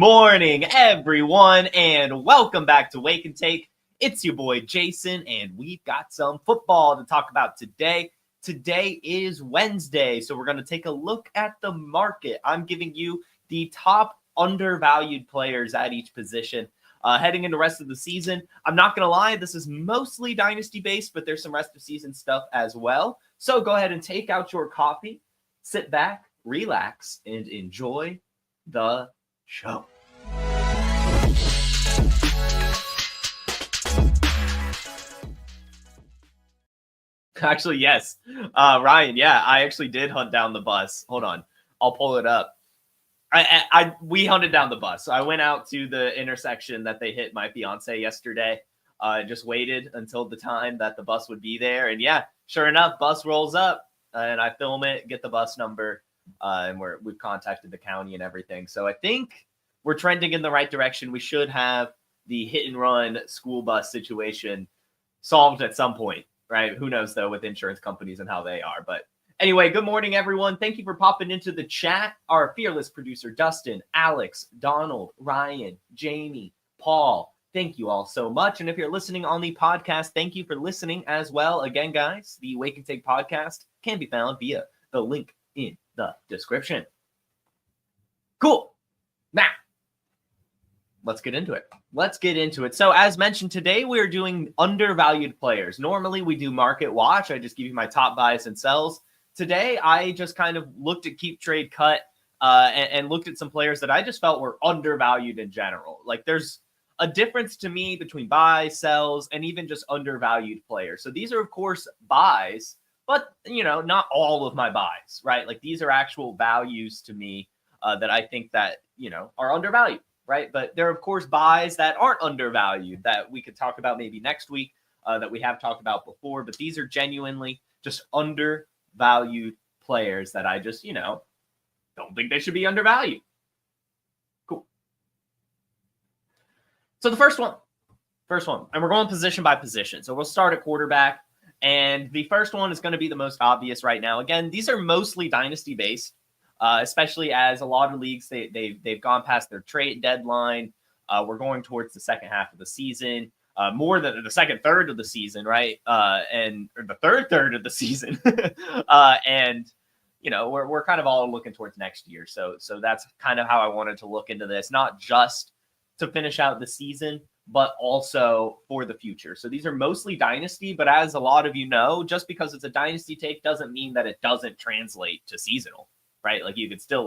morning, everyone, and welcome back to Wake and Take. It's your boy Jason, and we've got some football to talk about today. Today is Wednesday, so we're going to take a look at the market. I'm giving you the top undervalued players at each position heading into the rest of the season. I'm not going to lie, this is mostly dynasty-based, but there's some rest of season stuff as well. So go ahead and take out your coffee, sit back, relax, and enjoy the show. Actually, yes. Ryan, yeah, I actually did hunt down the bus. Hold on. I'll pull it up. We hunted down the bus. So I went out to the intersection that they hit my fiance yesterday. Just waited until the time that the bus would be there. And yeah, sure enough, bus rolls up and I film it, get the bus number. And we've contacted the county and everything. So I think we're trending in the right direction. We should have the hit and run school bus situation solved at some point, right? Who knows, though, with insurance companies and how they are. But anyway, good morning, everyone. Thank you for popping into the chat. Our fearless producer, Dustin, Alex, Donald, Ryan, Jamie, Paul. Thank you all so much. And if you're listening on the podcast, thank you for listening as well. Again, guys, the Wake and Take podcast can be found via the link in the description. Cool. Now, let's get into it. So as mentioned, today we're doing undervalued players. Normally we do market watch. I just give you my top buys and sells. Today, I just kind of looked at Keep Trade Cut and looked at some players that I just felt were undervalued in general. Like there's a difference to me between buys, sells, and even just undervalued players. So these are, of course, buys, but, not all of my buys, right? Like these are actual values to me that I think that, are undervalued, right? But there are, of course, buys that aren't undervalued that we could talk about maybe next week that we have talked about before. But these are genuinely just undervalued players that I just, don't think they should be undervalued. Cool. So the first one, and we're going position by position. So we'll start at quarterback. And the first one is going to be the most obvious right now. Again, these are mostly dynasty based, especially as a lot of leagues, they've gone past their trade deadline. We're going towards the second half of the season, more than the second third of the season, right? Or the third of the season. And, we're kind of all looking towards next year. So that's kind of how I wanted to look into this, not just to finish out the season, but also for the future. So these are mostly dynasty, but as a lot of you know, just because it's a dynasty take doesn't mean that it doesn't translate to seasonal, right? Like you could still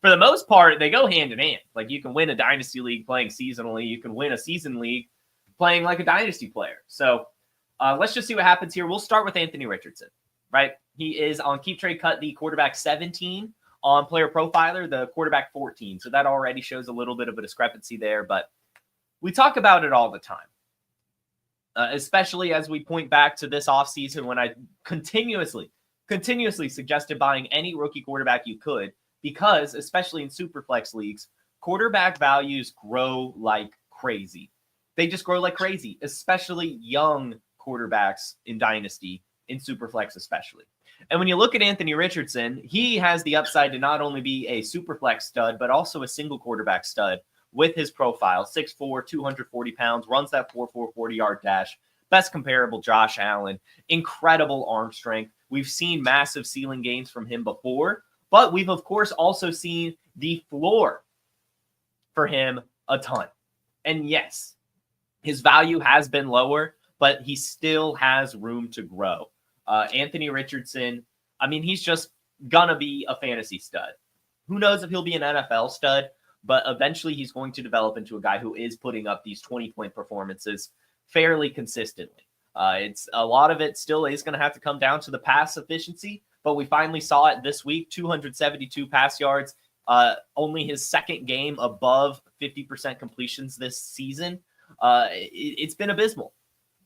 for the most part, they go hand in hand. Like you can win a dynasty league playing seasonally. You can win a season league playing like a dynasty player. So let's just see what happens here. We'll start with Anthony Richardson, right? He is on Keep Trade Cut, the quarterback 17, on PlayerProfiler, the quarterback 14. So that already shows a little bit of a discrepancy there, but we talk about it all the time, especially as we point back to this offseason when I continuously suggested buying any rookie quarterback you could, because especially in Superflex leagues, quarterback values grow like crazy. They just grow like crazy, especially young quarterbacks in Dynasty, in Superflex especially. And when you look at Anthony Richardson, he has the upside to not only be a Superflex stud, but also a single quarterback stud with his profile, 6'4", 240 pounds, runs that 4.4 40-yard dash, best comparable Josh Allen, incredible arm strength. We've seen massive ceiling gains from him before, but we've, of course, also seen the floor for him a ton. And yes, his value has been lower, but he still has room to grow. Anthony Richardson, he's just going to be a fantasy stud. Who knows if he'll be an NFL stud, but eventually he's going to develop into a guy who is putting up these 20-point performances fairly consistently. It's a lot of it still is going to have to come down to the pass efficiency, but we finally saw it this week, 272 pass yards, only his second game above 50% completions this season. It's been abysmal,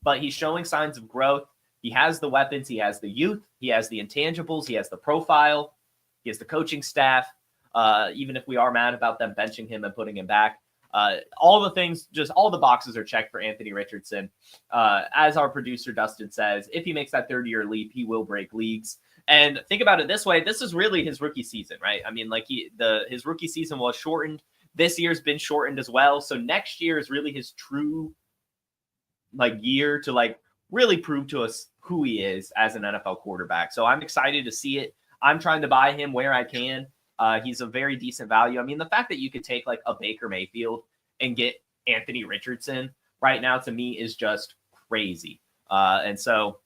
but he's showing signs of growth. He has the weapons, he has the youth, he has the intangibles, he has the profile, he has the coaching staff. Even if we are mad about them benching him and putting him back, all the things, just all the boxes are checked for Anthony Richardson. As our producer Dustin says, if he makes that third-year leap, he will break leagues. And think about it this way: this is really his rookie season, right? His rookie season was shortened This year's been shortened as well. So next year is really his true year to really prove to us who he is as an NFL quarterback. So I'm excited to see it. I'm trying to buy him where I can. He's a very decent value. I mean, the fact that you could take a Baker Mayfield and get Anthony Richardson right now to me is just crazy. And so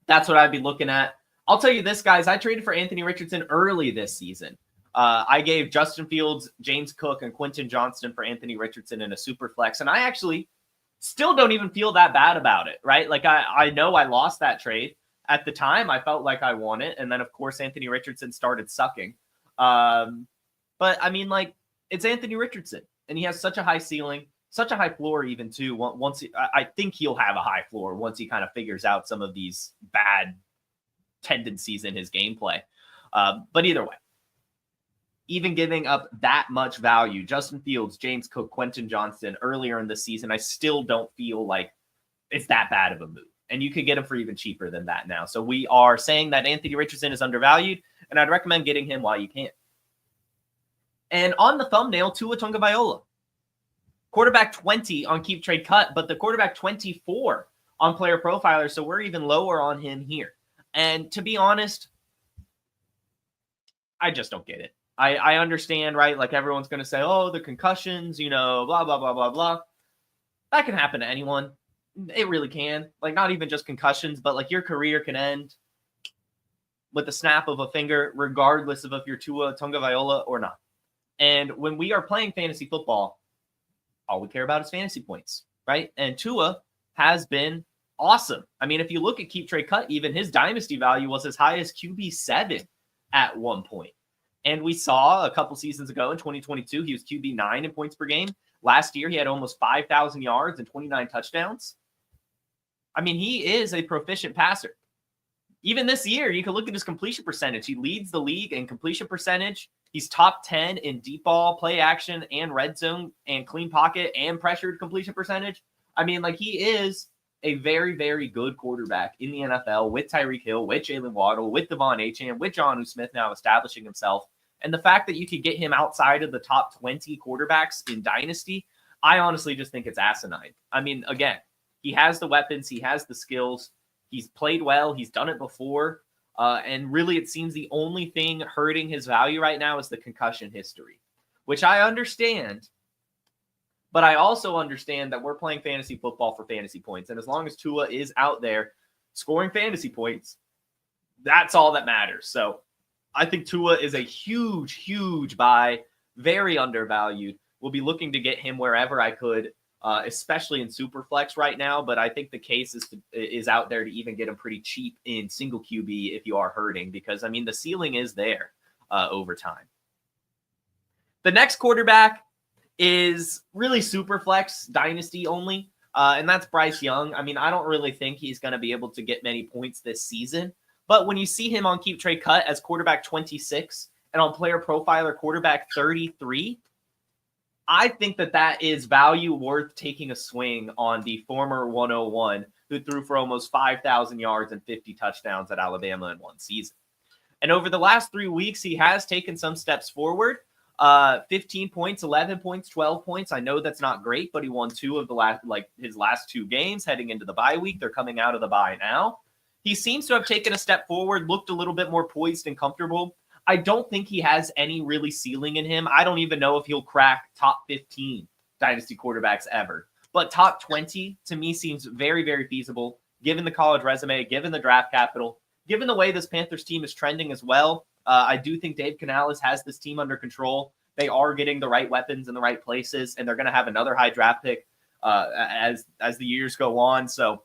that's what I'd be looking at. I'll tell you this, guys. I traded for Anthony Richardson early this season. I gave Justin Fields, James Cook, and Quentin Johnston for Anthony Richardson in a super flex. And I actually still don't even feel that bad about it, right? I know I lost that trade. At the time, I felt like I won it. And then, of course, Anthony Richardson started sucking. But, I mean, it's Anthony Richardson. And he has such a high ceiling, such a high floor even, too. I think he'll have a high floor once he kind of figures out some of these bad tendencies in his gameplay. But either way, even giving up that much value, Justin Fields, James Cook, Quentin Johnston earlier in the season, I still don't feel like it's that bad of a move. And you could get him for even cheaper than that now. So we are saying that Anthony Richardson is undervalued, and I'd recommend getting him while you can. And on the thumbnail, Tua Tagoviola. Quarterback 20 on Keep Trade Cut, but the quarterback 24 on Player Profiler, so we're even lower on him here. And to be honest, I just don't get it. I understand, right? Everyone's going to say, oh, the concussions, blah, blah, blah, blah, blah. That can happen to anyone. It really can. Not even just concussions, but your career can end with the snap of a finger, regardless of if you're Tua Tagoviola or not. And when we are playing fantasy football, all we care about is fantasy points, right? And Tua has been awesome. I mean, if you look at Keep Trade Cut, even his dynasty value was as high as QB7 at one point. And we saw a couple seasons ago in 2022, he was QB9 in points per game. Last year, he had almost 5,000 yards and 29 touchdowns. I mean, he is a proficient passer. Even this year, you can look at his completion percentage. He leads the league in completion percentage. He's top 10 in deep ball, play action, and red zone, and clean pocket, and pressured completion percentage. I mean, he is a very, very good quarterback in the NFL with Tyreek Hill, with Jalen Waddle, with Devon Achane, with Jonnu Smith now establishing himself. And the fact that you could get him outside of the top 20 quarterbacks in Dynasty, I honestly just think it's asinine. I mean, again, he has the weapons. He has the skills. He's played well. He's done it before. And really, it seems the only thing hurting his value right now is the concussion history, which I understand. But I also understand that we're playing fantasy football for fantasy points. And as long as Tua is out there scoring fantasy points, that's all that matters. So I think Tua is a huge, huge buy, very undervalued. We'll be looking to get him wherever I could, especially in Superflex right now. But I think the case is out there to even get him pretty cheap in single QB if you are hurting, because, I mean, the ceiling is there over time. The next quarterback is really Superflex Dynasty only, and that's Bryce Young. I mean, I don't really think he's going to be able to get many points this season. But when you see him on Keep Trade Cut as quarterback 26 and on Player Profiler quarterback 33, I think that is value worth taking a swing on the former 101 who threw for almost 5,000 yards and 50 touchdowns at Alabama in one season. And over the last 3 weeks, he has taken some steps forward. 15 points, 11 points, 12 points. I know that's not great, but he won two of his last two games heading into the bye week. They're coming out of the bye now. He seems to have taken a step forward, looked a little bit more poised and comfortable. I don't think he has any really ceiling in him. I don't even know if he'll crack top 15 dynasty quarterbacks ever. But top 20 to me seems very, very feasible, given the college resume, given the draft capital, given the way this Panthers team is trending as well. I do think Dave Canales has this team under control. They are getting the right weapons in the right places, and they're going to have another high draft pick as the years go on. So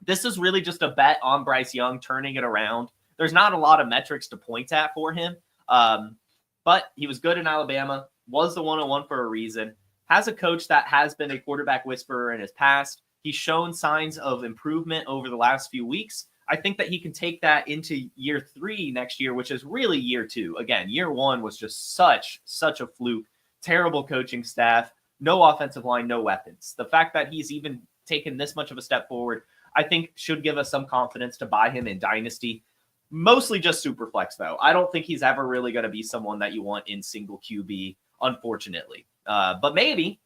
this is really just a bet on Bryce Young turning it around. There's not a lot of metrics to point at for him, but he was good in Alabama, was the 101 for a reason, has a coach that has been a quarterback whisperer in his past. He's shown signs of improvement over the last few weeks. I think that he can take that into year 3 next year, which is really year 2. Again, year 1 was just such a fluke, terrible coaching staff, no offensive line, no weapons. The fact that he's even taken this much of a step forward, I think should give us some confidence to buy him in Dynasty. Mostly just Superflex, though. I don't think he's ever really going to be someone that you want in single QB unfortunately. But maybe.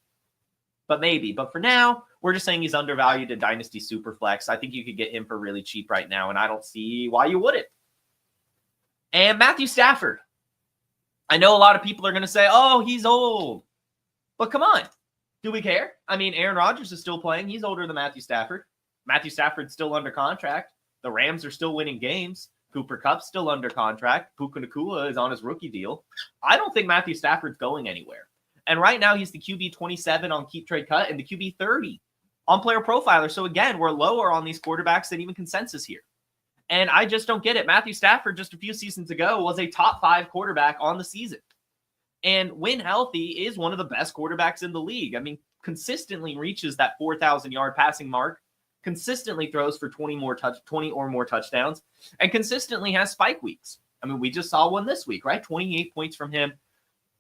But for now, we're just saying he's undervalued in Dynasty Superflex. I think you could get him for really cheap right now, and I don't see why you wouldn't. And Matthew Stafford. I know a lot of people are going to say, oh, he's old. But come on. Do we care? I mean, Aaron Rodgers is still playing. He's older than Matthew Stafford. Matthew Stafford's still under contract. The Rams are still winning games. Cooper Kupp's still under contract. Puka Nacua is on his rookie deal. I don't think Matthew Stafford's going anywhere. And right now, he's the QB 27 on Keep Trade Cut and the QB 30 on Player Profiler. So again, we're lower on these quarterbacks than even consensus here. And I just don't get it. Matthew Stafford, just a few seasons ago, was a top 5 quarterback on the season. And when healthy, is one of the best quarterbacks in the league. I mean, consistently reaches that 4,000-yard passing mark, consistently throws for 20 or more touchdowns, and consistently has spike weeks. I mean, we just saw one this week, right? 28 points from him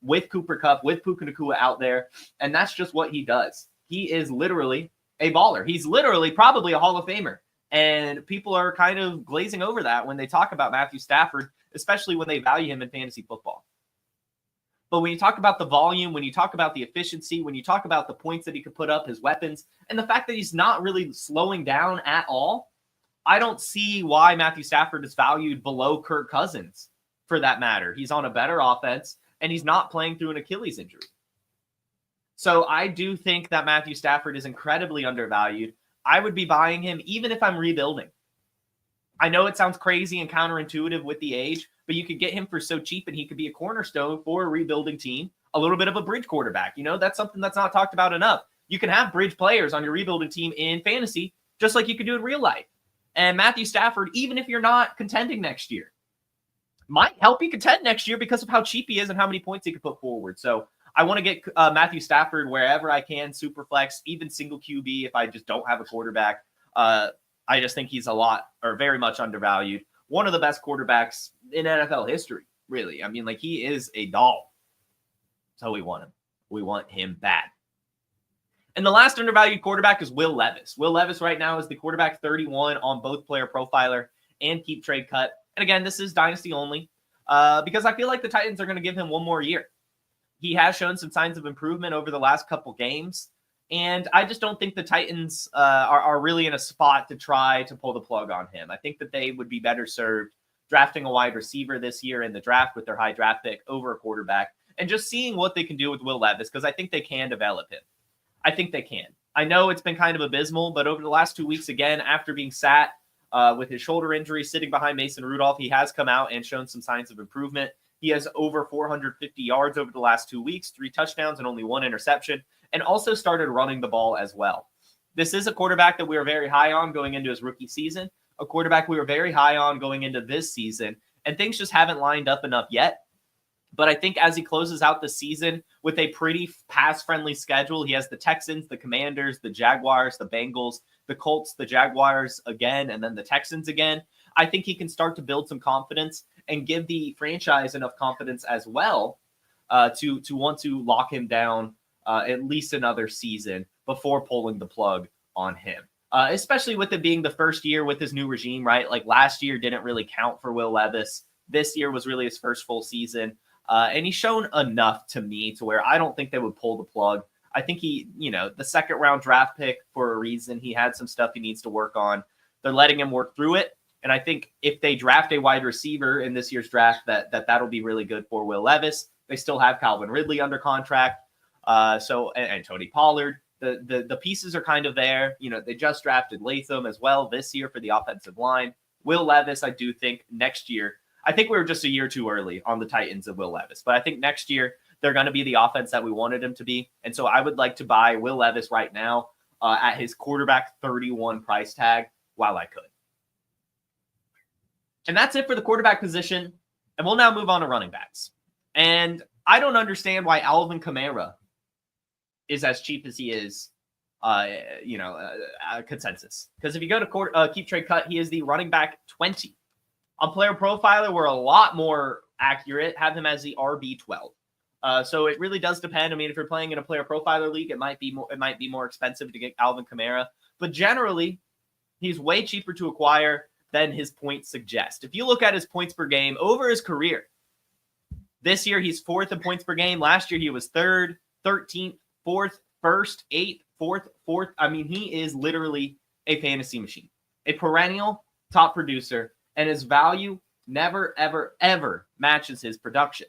with Cooper Kupp, with Puka Nacua out there, and that's just what he does. He is literally a baller. He's literally probably a Hall of Famer, and people are kind of glazing over that when they talk about Matthew Stafford, especially when they value him in fantasy football. But when you talk about the volume, when you talk about the efficiency, when you talk about the points that he could put up, his weapons, and the fact that he's not really slowing down at all, I don't see why Matthew Stafford is valued below Kirk Cousins, for that matter. He's on a better offense, and he's not playing through an Achilles injury. So I do think that Matthew Stafford is incredibly undervalued. I would be buying him even if I'm rebuilding. I know it sounds crazy and counterintuitive with the age, but you could get him for so cheap and he could be a cornerstone for a rebuilding team, a little bit of a bridge quarterback. You know, that's something that's not talked about enough. You can have bridge players on your rebuilding team in fantasy, just like you could do in real life. And Matthew Stafford, even if you're not contending next year, might help you contend next year because of how cheap he is and how many points he could put forward. So I want to get Matthew Stafford wherever I can, super flex, even single QB if I just don't have a quarterback. I just think he's very much undervalued. One of the best quarterbacks in NFL history, really. I mean, like, he is a doll. So we want him. We want him bad. And the last undervalued quarterback is Will Levis. Will Levis right now is the quarterback 31 on both Player Profiler and Keep Trade Cut. And again, this is Dynasty only because I feel like the Titans are going to give him one more year. He has shown some signs of improvement over the last couple games. And I just don't think the Titans are really in a spot to try to pull the plug on him. I think that they would be better served drafting a wide receiver this year in the draft with their high draft pick over a quarterback and just seeing what they can do with Will Levis because I think they can develop him. I think they can. I know it's been kind of abysmal, but over the last 2 weeks, again, after being sat with his shoulder injury, sitting behind Mason Rudolph, he has come out and shown some signs of improvement. He has over 450 yards over the last 2 weeks, 3 touchdowns and only 1 interception, and also started running the ball as well. This is a quarterback that we were very high on going into his rookie season, a quarterback we were very high on going into this season, and things just haven't lined up enough yet. But I think as he closes out the season with a pretty pass-friendly schedule, he has the Texans, the Commanders, the Jaguars, the Bengals, the Colts, the Jaguars again, and then the Texans again. I think he can start to build some confidence and give the franchise enough confidence as well to want to lock him down at least another season before pulling the plug on him. Especially with it being the first year with his new regime, right? Like last year didn't really count for Will Levis. This year was really his first full season. And he's shown enough to me to where I don't think they would pull the plug. I think he, the second round draft pick for a reason. He had some stuff he needs to work on. They're letting him work through it. And I think if they draft a wide receiver in this year's draft, that'll be really good for Will Levis. They still have Calvin Ridley under contract. And Tony Pollard. The pieces are kind of there. They just drafted Latham as well this year for the offensive line. Will Levis, I do think next year, I think we were just a year too early on the Titans of Will Levis, but I think next year they're going to be the offense that we wanted him to be. And so I would like to buy Will Levis right now at his quarterback 31 price tag while I could. And that's it for the quarterback position. And we'll now move on to running backs. And I don't understand why Alvin Kamara is as cheap as he is, consensus. Because if you go to Keep Trade Cut, he is the running back 20. On Player Profiler, we're a lot more accurate, have him as the RB12. So it really does depend. I mean, if you're playing in a Player Profiler league, it might be more expensive to get Alvin Kamara. But generally, he's way cheaper to acquire than his points suggest. If you look at his points per game over his career, This year, he's 4th in points per game. Last year, he was 3rd, 13th, 4th, 1st, 8th, 4th, 4th. I mean, he is literally a fantasy machine, a perennial top producer, and his value never, ever, ever matches his production.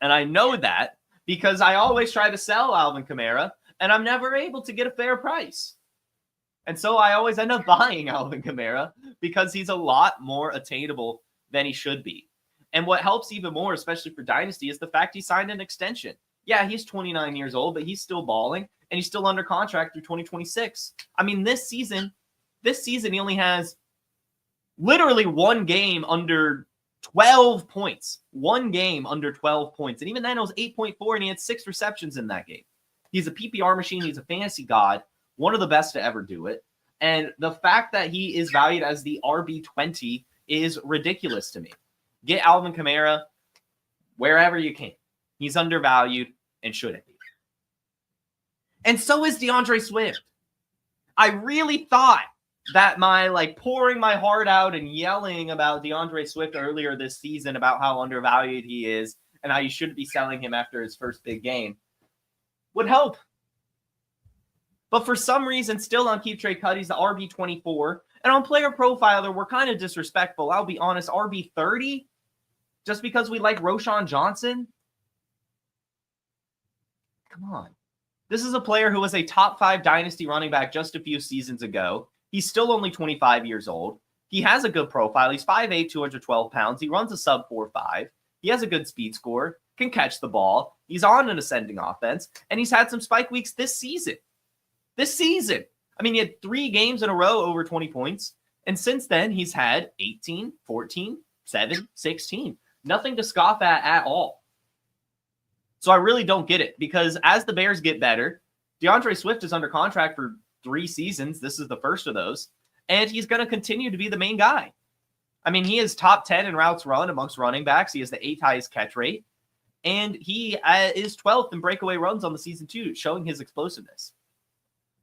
And I know that because I always try to sell Alvin Kamara, and I'm never able to get a fair price. And so I always end up buying Alvin Kamara because he's a lot more attainable than he should be. And what helps even more, especially for Dynasty, is the fact he signed an extension. Yeah, he's 29 years old, but he's still balling, and he's still under contract through 2026. I mean, this season, he only has literally one game under 12 points. One game under 12 points. And even then, it was 8.4, and he had 6 receptions in that game. He's a PPR machine. He's a fantasy god, one of the best to ever do it. And the fact that he is valued as the RB20 is ridiculous to me. Get Alvin Kamara wherever you can. He's undervalued and shouldn't be. And so is DeAndre Swift. I really thought that my pouring my heart out and yelling about DeAndre Swift earlier this season about how undervalued he is and how you shouldn't be selling him after his first big game would help. But for some reason, still on Keep Trade Cut, he's the RB24. And on Player Profiler, we're kind of disrespectful. I'll be honest, RB30? Just because we like Roschon Johnson? Come on. This is a player who was a top 5 dynasty running back just a few seasons ago. He's still only 25 years old. He has a good profile. He's 5'8", 212 pounds. He runs a sub 4.5. He has a good speed score, can catch the ball. He's on an ascending offense, and he's had some spike weeks this season. I mean, he had 3 games in a row over 20 points. And since then, he's had 18, 14, 7, 16. Nothing to scoff at all. So I really don't get it because as the Bears get better, DeAndre Swift is under contract for 3 seasons. This is the first of those. And he's going to continue to be the main guy. I mean, he is top 10 in routes run amongst running backs. He has the 8th highest catch rate. And he is 12th in breakaway runs on the season too, showing his explosiveness.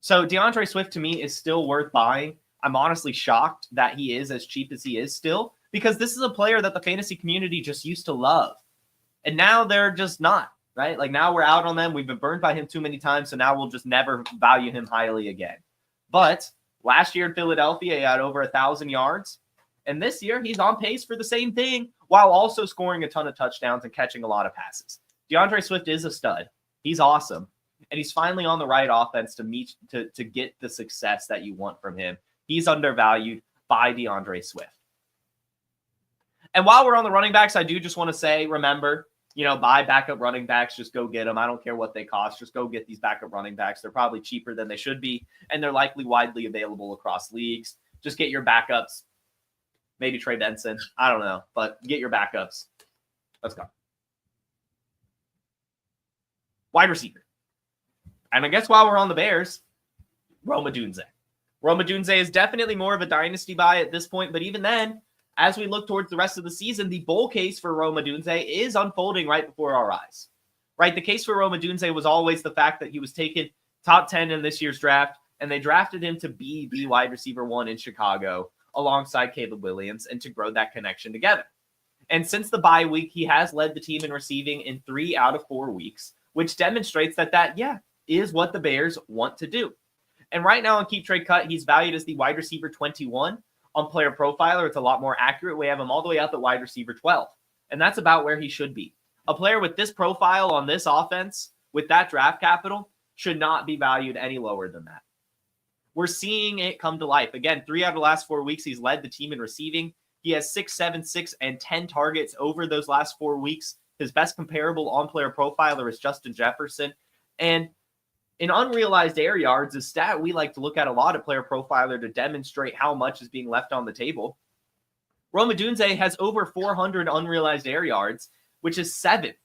So DeAndre Swift to me is still worth buying. I'm honestly shocked that he is as cheap as he is still because this is a player that the fantasy community just used to love. And now they're just not, right? Now we're out on them. We've been burned by him too many times, so now we'll just never value him highly again. But last year in Philadelphia, he had over 1,000 yards. And this year, he's on pace for the same thing while also scoring a ton of touchdowns and catching a lot of passes. DeAndre Swift is a stud. He's awesome. And he's finally on the right offense to get the success that you want from him. He's undervalued by DeAndre Swift. And while we're on the running backs, I do just want to say, remember, buy backup running backs. Just go get them. I don't care what they cost. Just go get these backup running backs. They're probably cheaper than they should be, and they're likely widely available across leagues. Just get your backups. Maybe Trey Benson. I don't know, but get your backups. Let's go. Wide receiver. And I guess while we're on the Bears, Odunze. Odunze is definitely more of a dynasty buy at this point, but even then, as we look towards the rest of the season, the bull case for Odunze is unfolding right before our eyes. Right? The case for Odunze was always the fact that he was taken top 10 in this year's draft, and they drafted him to be the wide receiver 1 in Chicago alongside Caleb Williams and to grow that connection together. And since the bye week, he has led the team in receiving in 3 out of 4 weeks, which demonstrates that is what the Bears want to do. And right now on Keep Trade Cut, he's valued as the wide receiver 21. On Player Profiler, it's a lot more accurate. We have him all the way up at wide receiver 12. And that's about where he should be. A player with this profile on this offense, with that draft capital, should not be valued any lower than that. We're seeing it come to life. Again, 3 out of the last 4 weeks, he's led the team in receiving. He has 6, 7, 6, and 10 targets over those last 4 weeks. His best comparable on Player Profiler is Justin Jefferson. And in unrealized air yards, a stat we like to look at a lot at Player Profiler to demonstrate how much is being left on the table. Odunze has over 400 unrealized air yards, which is 7th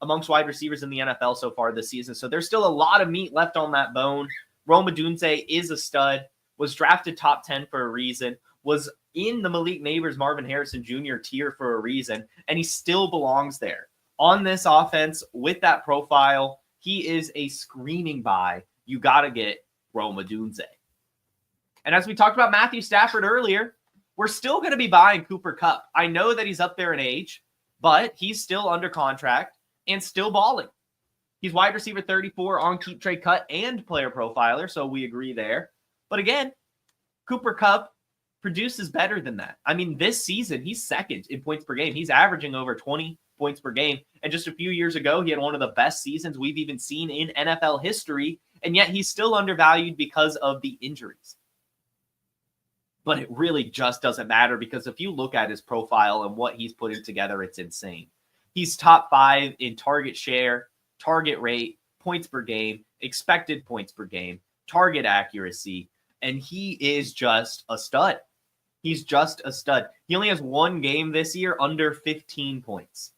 amongst wide receivers in the NFL so far this season. So there's still a lot of meat left on that bone. Odunze is a stud, was drafted top 10 for a reason, was in the Malik Neighbors, Marvin Harrison Jr. tier for a reason, and he still belongs there. On this offense, with that profile, he is a screaming buy. You got to get Odunze. And as we talked about Matthew Stafford earlier, we're still going to be buying Cooper Kupp. I know that he's up there in age, but he's still under contract and still balling. He's wide receiver 34 on Keep Trade Cut and Player Profiler, so we agree there. But again, Cooper Kupp produces better than that. I mean, this season, he's second in points per game. He's averaging over 20 points per game. And just a few years ago, he had one of the best seasons we've even seen in NFL history, and yet he's still undervalued because of the injuries. But it really just doesn't matter, because if you look at his profile and what he's putting together, it's insane. He's top 5 in target share, target rate, points per game, expected points per game, target accuracy, and he is just a stud. He's just a stud. He only has one game this year under 15 points.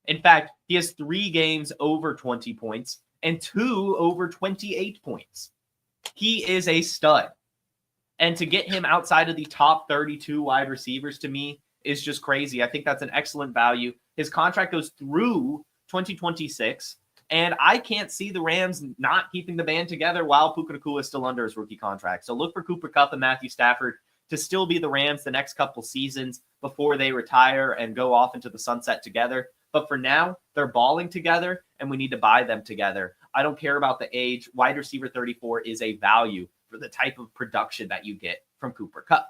In fact, he has 3 games over 20 points and 2 over 28 points. He is a stud. And to get him outside of the top 32 wide receivers, to me, is just crazy. I think that's an excellent value. His contract goes through 2026, and I can't see the Rams not keeping the band together while Puka Nacua is still under his rookie contract. So look for Cooper Kupp and Matthew Stafford to still be the Rams the next couple seasons before they retire and go off into the sunset together. But for now, they're balling together, and we need to buy them together. I don't care about the age. Wide receiver 34 is a value for the type of production that you get from Cooper Kupp.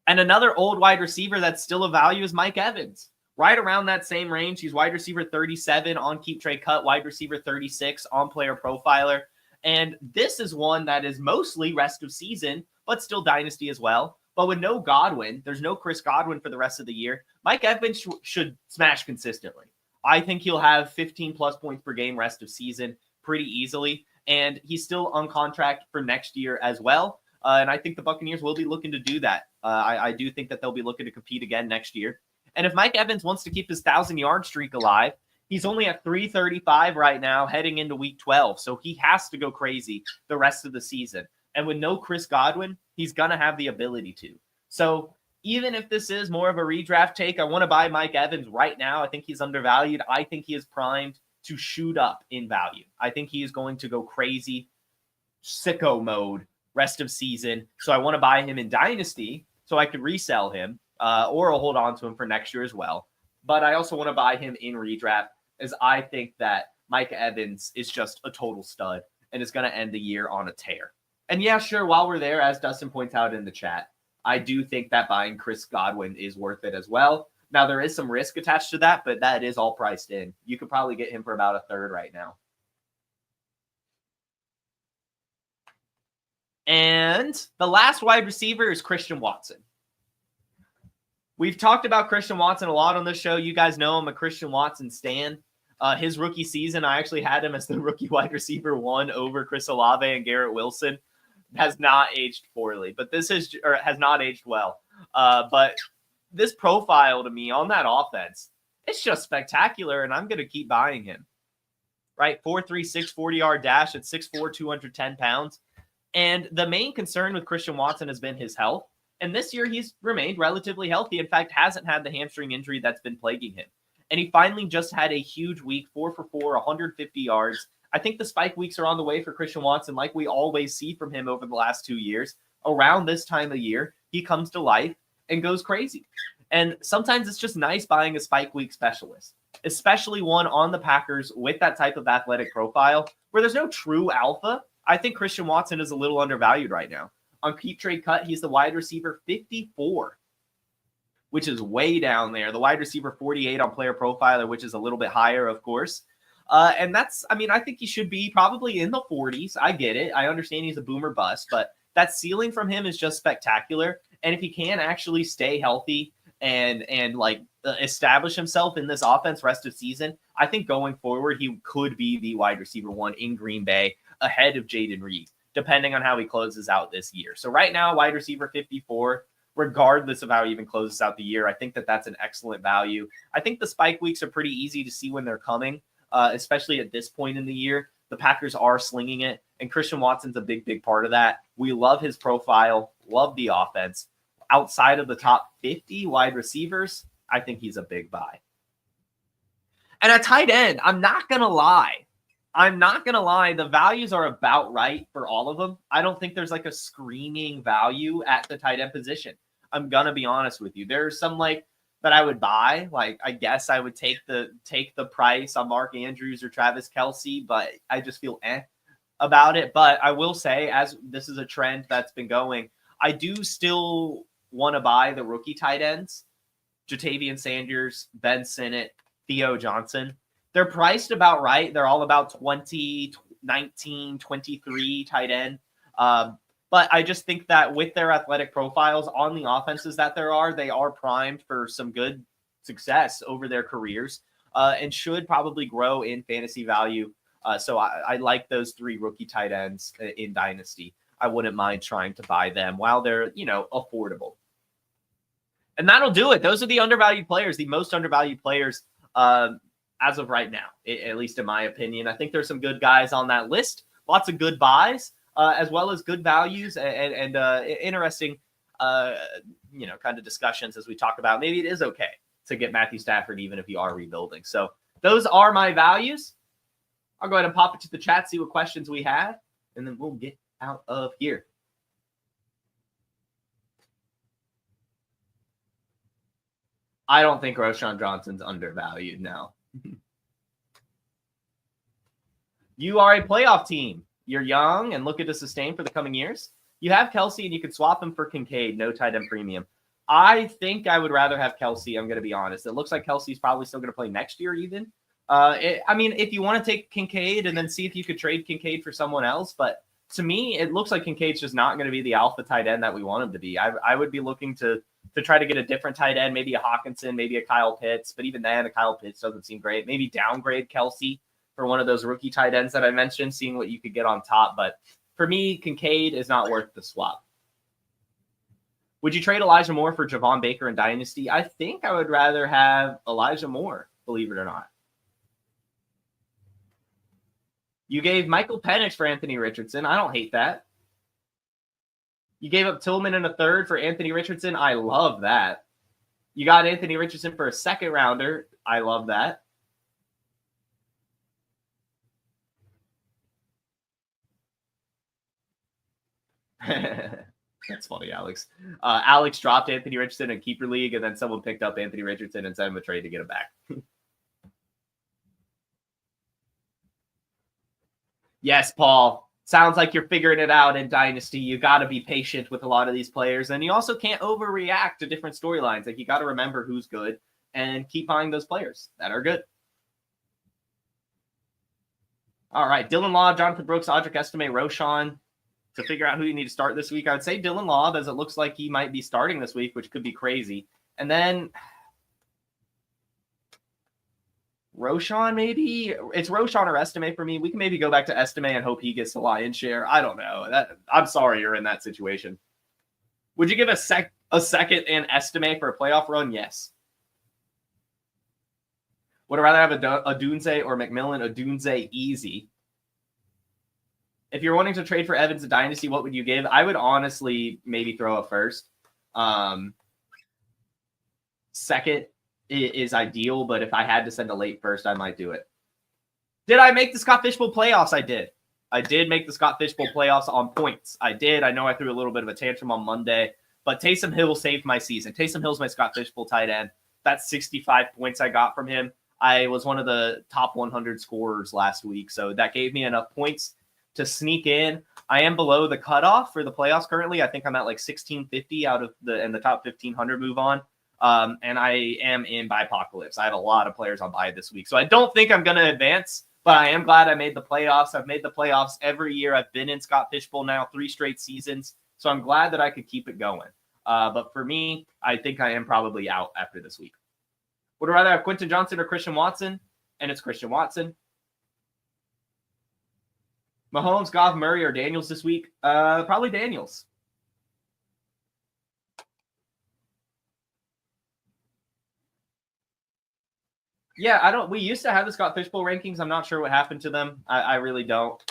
And another old wide receiver that's still a value is Mike Evans. Right around that same range. He's wide receiver 37 on Keep Trade Cut, wide receiver 36 on Player Profiler. And this is one that is mostly rest of season, but still dynasty as well. But with no Godwin, there's no Chris Godwin for the rest of the year. Mike Evans should smash consistently. I think he'll have 15 plus points per game rest of season pretty easily. And he's still on contract for next year as well. And I think the Buccaneers will be looking to do that. I do think that they'll be looking to compete again next year. And if Mike Evans wants to keep his 1,000-yard streak alive, he's only at 335 right now heading into week 12. So he has to go crazy the rest of the season. And with no Chris Godwin, he's going to have the ability to. So even if this is more of a redraft take, I want to buy Mike Evans right now. I think he's undervalued. I think he is primed to shoot up in value. I think he is going to go crazy, sicko mode rest of season. So I want to buy him in Dynasty so I could resell him or I'll hold on to him for next year as well. But I also want to buy him in redraft, as I think that Mike Evans is just a total stud and is going to end the year on a tear. And yeah, sure, while we're there, as Dustin points out in the chat, I do think that buying Chris Godwin is worth it as well. Now, there is some risk attached to that, but that is all priced in. You could probably get him for about a third right now. And the last wide receiver is Christian Watson. We've talked about Christian Watson a lot on this show. You guys know I'm a Christian Watson stan. His rookie season, I actually had him as the rookie wide receiver 1 over Chris Olave and Garrett Wilson. Has not aged poorly, but has not aged well. But this profile to me on that offense, it's just spectacular, and I'm going to keep buying him. Right? 4.36 40-yard dash at 6'4", 210 pounds. And the main concern with Christian Watson has been his health. And this year he's remained relatively healthy. In fact, hasn't had the hamstring injury that's been plaguing him. And he finally just had a huge week, 4 for 4, 150 yards. I think the spike weeks are on the way for Christian Watson, like we always see from him over the last 2 years. Around this time of year, he comes to life and goes crazy. And sometimes it's just nice buying a spike week specialist, especially one on the Packers with that type of athletic profile where there's no true alpha. I think Christian Watson is a little undervalued right now. On Keep Trade Cut, he's the wide receiver 54, which is way down there. The wide receiver 48 on Player Profiler, which is a little bit higher, of course. And I think he should be probably in the 40s. I get it. I understand he's a boomer bust, but that ceiling from him is just spectacular. And if he can actually stay healthy and establish himself in this offense rest of season, I think going forward, he could be the wide receiver 1 in Green Bay ahead of Jaden Reed, depending on how he closes out this year. So right now, wide receiver 54, regardless of how he even closes out the year, I think that that's an excellent value. I think the spike weeks are pretty easy to see when they're coming, especially at this point in the year. The Packers are slinging it, and Christian Watson's a big, big part of that. We love his profile, love the offense. Outside of the top 50 wide receivers, I think he's a big buy. And at tight end, I'm not going to lie. The values are about right for all of them. I don't think there's like a screaming value at the tight end position. I'm going to be honest with you. There's some that that I would buy. Like, I guess I would take the price on Mark Andrews or Travis Kelce, but I just feel about it. But I will say, as this is a trend that's been going, I do still want to buy the rookie tight ends, Jatavian Sanders, Ben Sinnott, Theo Johnson. They're priced about right. They're all about 20, 19, 23 tight end. But I just think that with their athletic profiles on the offenses that they are primed for some good success over their careers and should probably grow in fantasy value. So I like those 3 rookie tight ends in Dynasty. I wouldn't mind trying to buy them while they're, affordable. And that'll do it. Those are the undervalued players, the most undervalued players as of right now, at least in my opinion. I think there's some good guys on that list. Lots of good buys, as well as good values and interesting, kind of discussions as we talk about. Maybe it is okay to get Matthew Stafford even if you are rebuilding. So those are my values. I'll go ahead and pop it to the chat, see what questions we have, and then we'll get out of here. I don't think Roschon Johnson's undervalued now. You are a playoff team. You're young and looking to sustain for the coming years. You have Kelce and you can swap him for Kincaid, no tight end premium. I think I would rather have Kelce. I'm going to be honest. It looks like Kelsey's probably still going to play next year even. If you want to take Kincaid and then see if you could trade Kincaid for someone else, but to me, it looks like Kincaid's just not going to be the alpha tight end that we want him to be. I would be looking to try to get a different tight end, maybe a Hawkinson, maybe a Kyle Pitts, but even then, a Kyle Pitts doesn't seem great. Maybe downgrade Kelce for one of those rookie tight ends that I mentioned, seeing what you could get on top. But for me, Kincaid is not worth the swap. Would you trade Elijah Moore for Javon Baker in Dynasty? I think I would rather have Elijah Moore, believe it or not. You gave Michael Penix for Anthony Richardson. I don't hate that. You gave up Tillman in a third for Anthony Richardson. I love that. You got Anthony Richardson for a second rounder. I love that. That's funny, Alex. Alex dropped Anthony Richardson in Keeper League, and then someone picked up Anthony Richardson and sent him a trade to get him back. Yes, Paul. Sounds like you're figuring it out in Dynasty. You got to be patient with a lot of these players. And you also can't overreact to different storylines. Like, you got to remember who's good and keep buying those players that are good. All right. Dylan Law, Jonathan Brooks, Audric Estime, Roschon. To figure out who you need to start this week, I would say Dylan Law, as it looks like he might be starting this week, which could be crazy. And then Roschon, maybe it's Roschon or Estime for me. We can maybe go back to Estime and hope he gets the lion's share. I don't know. I'm sorry you're in that situation. Would you give a second and Estime for a playoff run? Yes. Would I rather have a Odunze or McMillan? Odunze, easy. If you're wanting to trade for Evans in Dynasty, what would you give? I would honestly maybe throw a first. Second is ideal, but if I had to send a late first, I might do it. Did I make the Scott Fishbowl playoffs? I did. I did make the Scott Fishbowl playoffs on points. I did. I know I threw a little bit of a tantrum on Monday, but Taysom Hill saved my season. Taysom Hill's my Scott Fishbowl tight end. That's 65 points I got from him. I was one of the top 100 scorers last week, so that gave me enough points to sneak in. I am below the cutoff for the playoffs currently. I think I'm at like 1650 out of the top 1500 move on. And I am in Buypocalypse. I have a lot of players on buy this week. So I don't think I'm going to advance, but I am glad I made the playoffs. I've made the playoffs every year. I've been in Scott Fishbowl now 3 straight seasons. So I'm glad that I could keep it going. But for me, I think I am probably out after this week. Would I rather have Quentin Johnson or Christian Watson? And it's Christian Watson. Mahomes, Goff, Murray, or Daniels this week? Probably Daniels. Yeah, we used to have the Scott Fishbowl rankings. I'm not sure what happened to them. I really don't.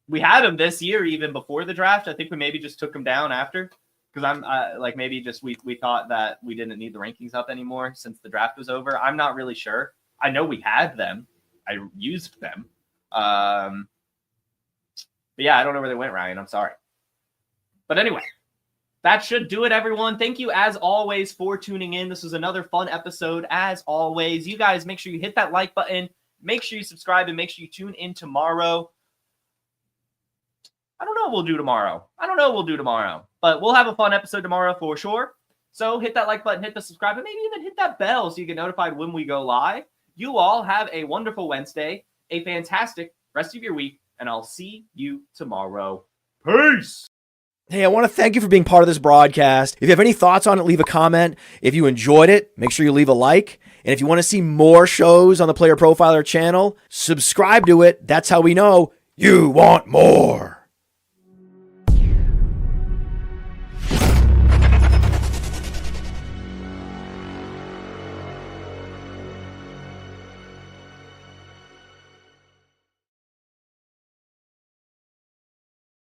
We had them this year, even before the draft. I think we maybe just took them down after. Because maybe just we thought that we didn't need the rankings up anymore since the draft was over. I'm not really sure. I know we had them. I used them. But yeah, I don't know where they went, Ryan. I'm sorry. But anyway, that should do it, everyone. Thank you, as always, for tuning in. This was another fun episode, as always. You guys, make sure you hit that like button. Make sure you subscribe, and make sure you tune in tomorrow. I don't know what we'll do tomorrow. But we'll have a fun episode tomorrow for sure. So hit that like button, hit the subscribe, and maybe even hit that bell so you get notified when we go live. You all have a wonderful Wednesday, a fantastic rest of your week, and I'll see you tomorrow. Peace! Hey, I want to thank you for being part of this broadcast. If you have any thoughts on it, leave a comment. If you enjoyed it, make sure you leave a like. And if you want to see more shows on the Player Profiler channel, subscribe to it. That's how we know you want more.